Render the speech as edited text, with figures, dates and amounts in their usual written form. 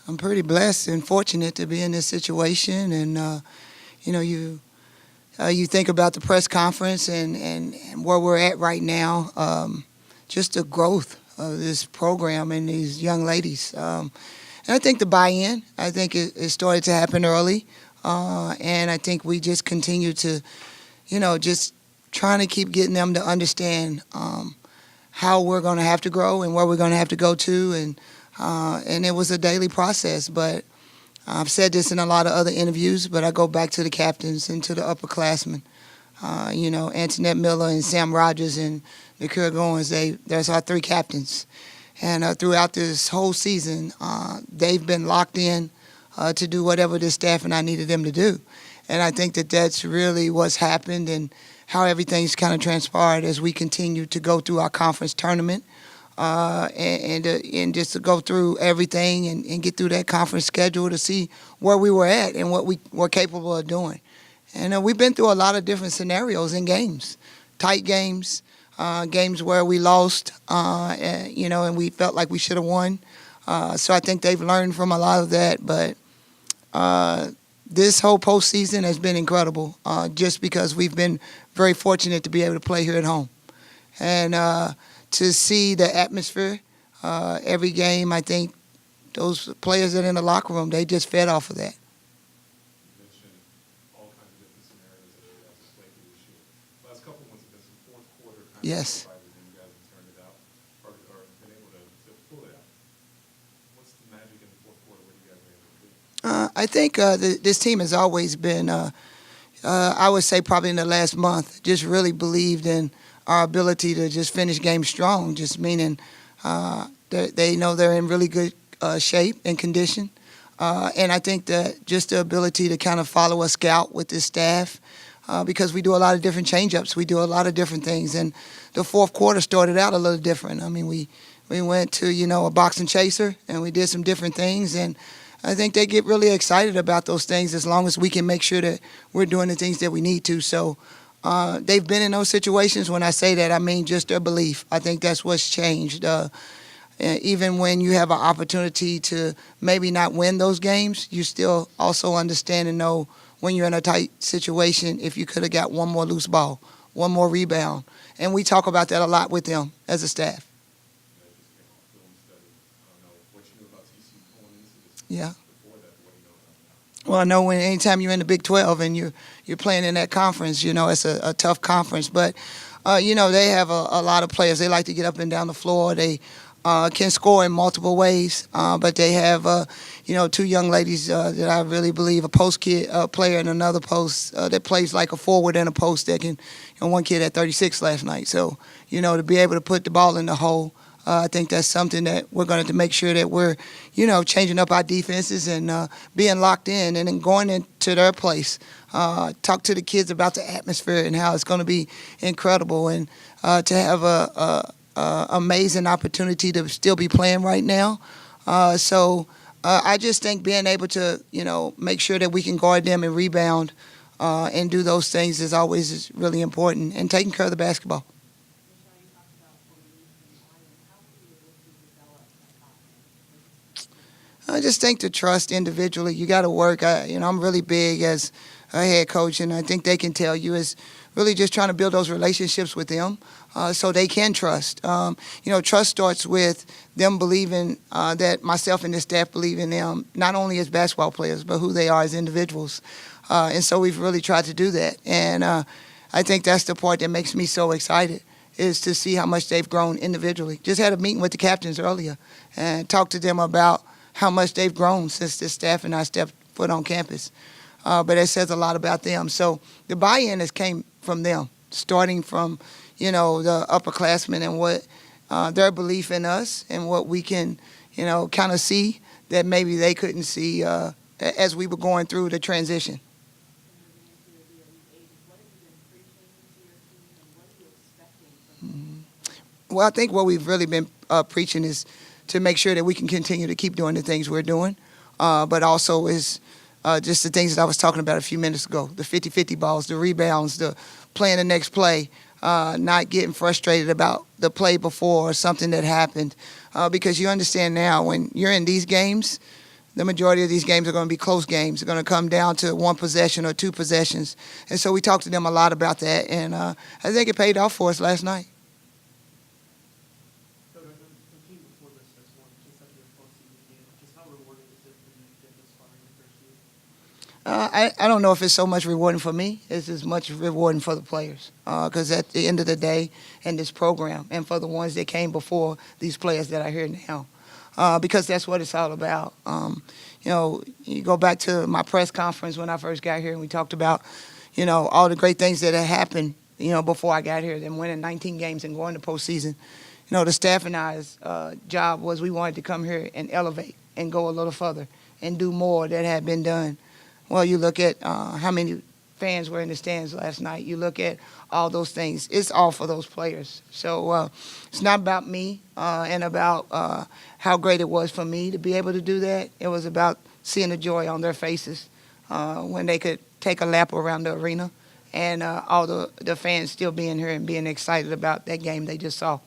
I'm pretty blessed and fortunate to be in this situation. And you know, you think about the press conference and where we're at right now. Just the growth of this program and these young ladies. And I think the buy-in, I think it started to happen early. And I think we just continue to, just trying to keep getting them to understand how we're going to have to grow and where we're going to have to go to. And it was a daily process. But I've said this in a lot of other interviews, but I go back to the captains and to the upperclassmen. Antoinette Miller and Sam Rogers and Nakira Goins, there's our three captains. And throughout this whole season, they've been locked in to do whatever this staff and I needed them to do. And I think that that's really what's happened and how everything's kind of transpired as we continue to go through our conference tournament and just to go through everything and get through that conference schedule to see where we were at and what we were capable of doing. And we've been through a lot of different scenarios in games, tight games, games where we lost, and we felt like we should have won. So I think they've learned from a lot of that. But this whole postseason has been incredible just because we've been very fortunate to be able to play here at home. And to see the atmosphere every game, I think those players that are in the locker room, they just fed off of that. Yes. I think this team has always been, I would say probably in the last month, just really believed in our ability to just finish games strong, just meaning they know they're in really good shape and condition. And I think that just the ability to kind of follow a scout with this staff, because we do a lot of different change-ups. We do a lot of different things. And the fourth quarter started out a little different. I mean, we went to, a boxing chaser, and we did some different things. And I think they get really excited about those things as long as we can make sure that we're doing the things that we need to. So they've been in those situations. When I say that, I mean just their belief. I think that's what's changed. Even when you have an opportunity to maybe not win those games, you still also understand and know when you're in a tight situation, if you could have got one more loose ball, one more rebound. And we talk about that a lot with them as a staff. Yeah. Well, I know anytime you're in the Big 12 and you're playing in that conference, it's a tough conference. But, they have a lot of players. They like to get up and down the floor. They can score in multiple ways, but they have, two young ladies that I really believe, a post kid player and another post that plays like a forward and a post that can, one kid had 36 last night. So, to be able to put the ball in the hole, I think that's something that we're going to make sure that we're, changing up our defenses and being locked in and then going into their place. Talk to the kids about the atmosphere and how it's going to be incredible and to have a amazing opportunity to still be playing right now. So I just think being able to, make sure that we can guard them and rebound and do those things is really important, and taking care of the basketball. I just think to trust individually, you got to work. I'm really big as a head coach, and I think they can tell you is really just trying to build those relationships with them so they can trust. Trust starts with them believing that myself and the staff believe in them, not only as basketball players, but who they are as individuals. And so we've really tried to do that. And I think that's the part that makes me so excited, is to see how much they've grown individually. Just had a meeting with the captains earlier and talked to them about how much they've grown since the staff and I stepped foot on campus. But it says a lot about them. So the buy-in has came from them, starting from, the upperclassmen and what their belief in us and what we can, kind of see that maybe they couldn't see as we were going through the transition. Well, I think what we've really been preaching is to make sure that we can continue to keep doing the things we're doing, but also is just the things that I was talking about a few minutes ago, the 50-50 balls, the rebounds, the playing the next play, not getting frustrated about the play before or something that happened, because you understand now when you're in these games, the majority of these games are going to be close games. They're going to come down to one possession or two possessions. And so we talked to them a lot about that, and I think it paid off for us last night. The team before this has won consecutive postseason games. Just how rewarding is it for you to get this far in your first year? I don't know if it's so much rewarding for me. It's as much rewarding for the players. Because at the end of the day, in this program, and for the ones that came before these players that are here now, because that's what it's all about. You go back to my press conference when I first got here, and we talked about, all the great things that had happened, before I got here, them winning 19 games and going to postseason. The staff and I's job was we wanted to come here and elevate and go a little further and do more that had been done. Well, you look at how many fans were in the stands last night. You look at all those things. It's all for those players. So it's not about me and about how great it was for me to be able to do that. It was about seeing the joy on their faces when they could take a lap around the arena and all the fans still being here and being excited about that game they just saw.